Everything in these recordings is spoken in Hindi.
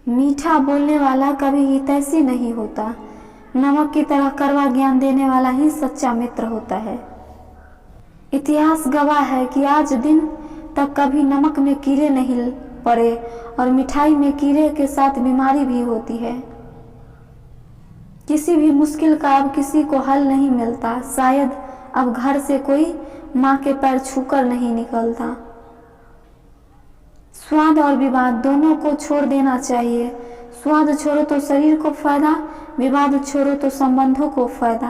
मीठा बोलने वाला कभी हितैषी नहीं होता। नमक की तरह कड़वा ज्ञान देने वाला ही सच्चा मित्र होता है। इतिहास गवाह है कि आज दिन तक कभी नमक में कीड़े नहीं पड़े और मिठाई में कीड़े के साथ बीमारी भी होती है। किसी भी मुश्किल का अब किसी को हल नहीं मिलता। शायद अब घर से कोई माँ के पैर छूकर नहीं निकलता। स्वाद और विवाद दोनों को छोड़ देना चाहिए। स्वाद छोड़ो तो शरीर को फायदा, विवाद छोड़ो तो संबंधों को फायदा।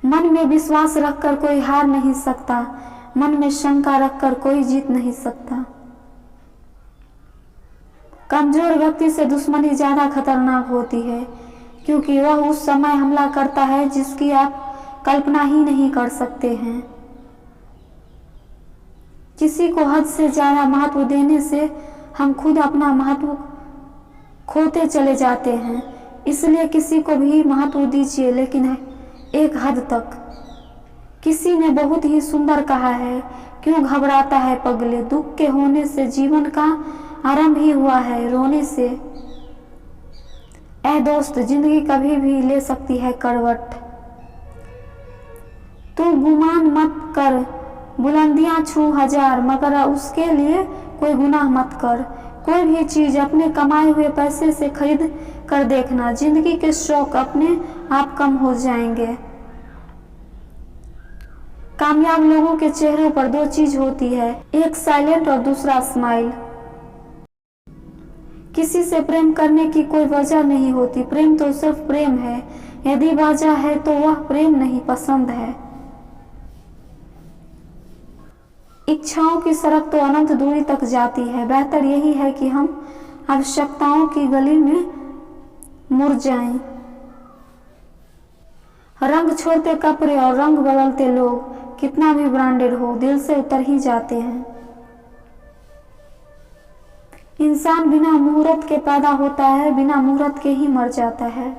मन में विश्वास रखकर कोई हार नहीं सकता। मन में शंका रखकर कोई जीत नहीं सकता। कमजोर व्यक्ति से दुश्मनी ज्यादा खतरनाक होती है, क्योंकि वह उस समय हमला करता है जिसकी आप कल्पना ही नहीं कर सकते हैं। किसी को हद से ज्यादा महत्व देने से हम खुद अपना महत्व खोते चले जाते हैं। इसलिए किसी को भी महत्व दीजिए, लेकिन एक हद तक। किसी ने बहुत ही सुंदर कहा है, क्यों घबराता है पगले, दुख के होने से जीवन का आरंभ ही हुआ है रोने से। ऐ दोस्त, जिंदगी कभी भी ले सकती है करवट। तू गुमान मत कर, बुलंदियां छू हजार, मगर उसके लिए कोई गुनाह मत कर। कोई भी चीज अपने कमाए हुए पैसे से खरीद कर देखना, जिंदगी के शौक अपने आप कम हो जाएंगे। कामयाब लोगों के चेहरों पर दो चीज होती है, एक साइलेंट और दूसरा स्माइल। किसी से प्रेम करने की कोई वजह नहीं होती। प्रेम तो सिर्फ प्रेम है। यदि वजह है तो वह प्रेम नहीं, पसंद है। इच्छाओं की सड़क तो अनंत दूरी तक जाती है। बेहतर यही है कि हम आवश्यकताओं की गली में मुड़ जाएं। रंग छोड़ते कपड़े और रंग बदलते लोग, कितना भी ब्रांडेड हो, दिल से उतर ही जाते हैं। इंसान बिना मुहूर्त के पैदा होता है, बिना मुहूर्त के ही मर जाता है।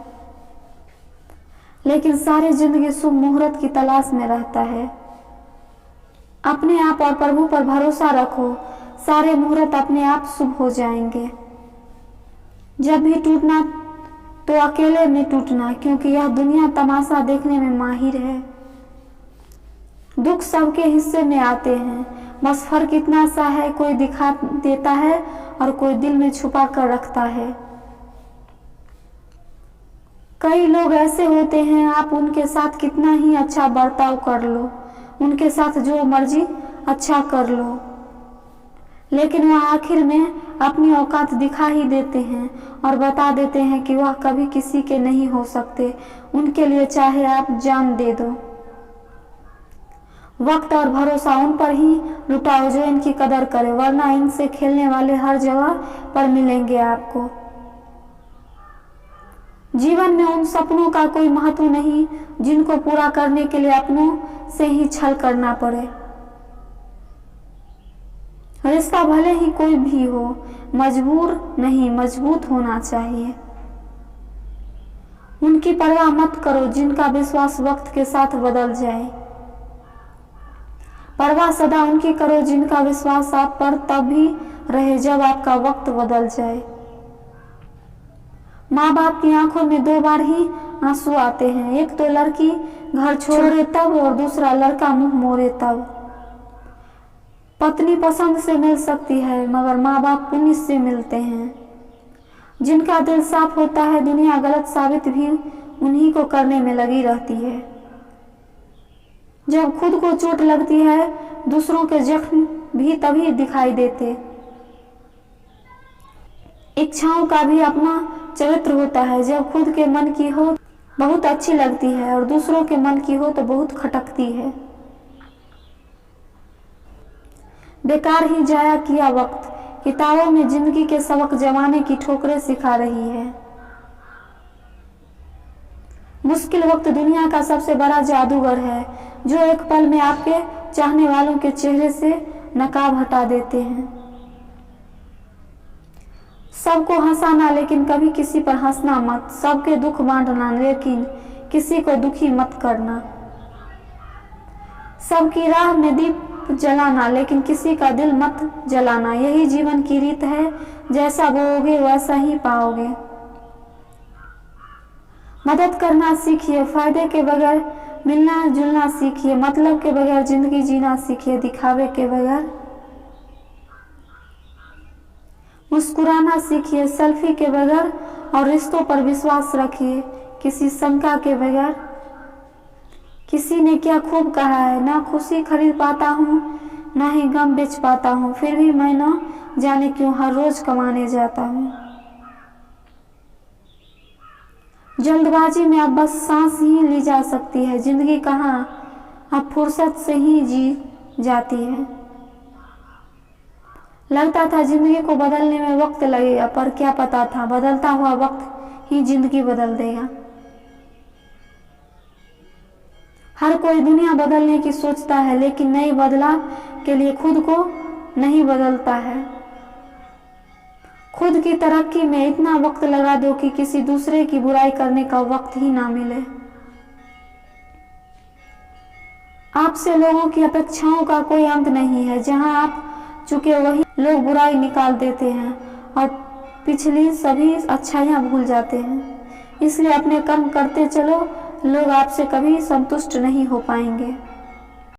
लेकिन सारी जिंदगी शुभ मुहूर्त की तलाश में रहता है। अपने आप और प्रभु पर भरोसा रखो, सारे मुहूर्त अपने आप शुभ हो जाएंगे। जब भी टूटना तो अकेले में टूटना, क्योंकि यह दुनिया तमाशा देखने में माहिर है। दुख सबके हिस्से में आते हैं, बस फर्क इतना सा है, कोई दिखा देता है और कोई दिल में छुपा कर रखता है। कई लोग ऐसे होते हैं, आप उनके साथ कितना ही अच्छा बर्ताव कर लो, उनके साथ जो मर्जी अच्छा कर लो, लेकिन वह आखिर में अपनी औकात दिखा ही देते हैं और बता देते हैं कि वह कभी किसी के नहीं हो सकते। उनके लिए चाहे आप जान दे दो। वक्त और भरोसा उन पर ही लुटाओ जो इनकी कदर करे, वरना इनसे खेलने वाले हर जगह पर मिलेंगे आपको। जीवन में उन सपनों का कोई महत्व नहीं जिनको पूरा करने के लिए अपनों से ही छल करना पड़े। रिश्ता भले ही कोई भी हो, मजबूर नहीं, मजबूत होना चाहिए। उनकी परवाह मत करो जिनका विश्वास वक्त के साथ बदल जाए। परवाह सदा उनकी करो जिनका विश्वास आप पर तब भी रहे जब आपका वक्त बदल जाए। माँ बाप की आंखों में दो बार ही आंसू आते हैं, एक तो लड़की घर छोड़े तब और दूसरा लड़का मुंह मोड़े तब। पत्नी पसंद से मिल सकती है, मगर माँ बाप पुण्य से मिलते हैं। जिनका दिल साफ होता है, दुनिया गलत साबित भी उन्हीं को करने में लगी रहती है। जब खुद को चोट लगती है, दूसरों के जख्म भी तभी दिखाई देते। इच्छाओं का भी अपना चरित्र होता है। जब खुद के मन की हो बहुत अच्छी लगती है और दूसरों के मन की हो तो बहुत खटकती है। बेकार ही जाया किया वक्त, किताबों में जिंदगी के सबक जमाने की ठोकरें सिखा रही है। मुश्किल वक्त दुनिया का सबसे बड़ा जादूगर है, जो एक पल में आपके चाहने वालों के चेहरे से नकाब हटा देते हैं। सबको हंसाना, लेकिन कभी किसी पर हंसना मत। सबके दुख बांटना, लेकिन किसी को दुखी मत करना। सबकी राह में दीप दीप जलाना, लेकिन किसी का दिल मत जलाना। यही जीवन की रीत है, जैसा बोओगे वैसा ही पाओगे। मदद करना सीखिए, फायदे के बगैर मिलना जुलना सीखिए, मतलब के बगैर जिंदगी जीना सीखिए, दिखावे के बगैर। मुस्कुराना सीखिए, सेल्फी के बगैर, और रिश्तों पर विश्वास रखिए, किसी शंका के बगैर। किसी ने क्या खूब कहा है, ना खुशी खरीद पाता हूँ ना ही गम बेच पाता हूँ, फिर भी मैं ना जाने क्यों हर रोज कमाने जाता हूँ। जल्दबाजी में अब बस सांस ही ली जा सकती है, जिंदगी कहाँ अब फुर्सत से ही जी जाती है। लगता था जिंदगी को बदलने में वक्त लगेगा, पर क्या पता था बदलता हुआ वक्त ही जिंदगी बदल देगा। हर कोई दुनिया बदलने की सोचता है, लेकिन नई बदलाव के लिए खुद को नहीं बदलता है। खुद की तरक्की में इतना वक्त लगा दो कि किसी दूसरे की बुराई करने का वक्त ही ना मिले। आपसे लोगों की अपेक्षाओं का कोई अंत नहीं है, जहां आप चुके वही लोग बुराई निकाल देते हैं और पिछली सभी अच्छाइयां भूल जाते हैं। इसलिए अपने कर्म करते चलो, लोग आपसे कभी संतुष्ट नहीं हो पाएंगे।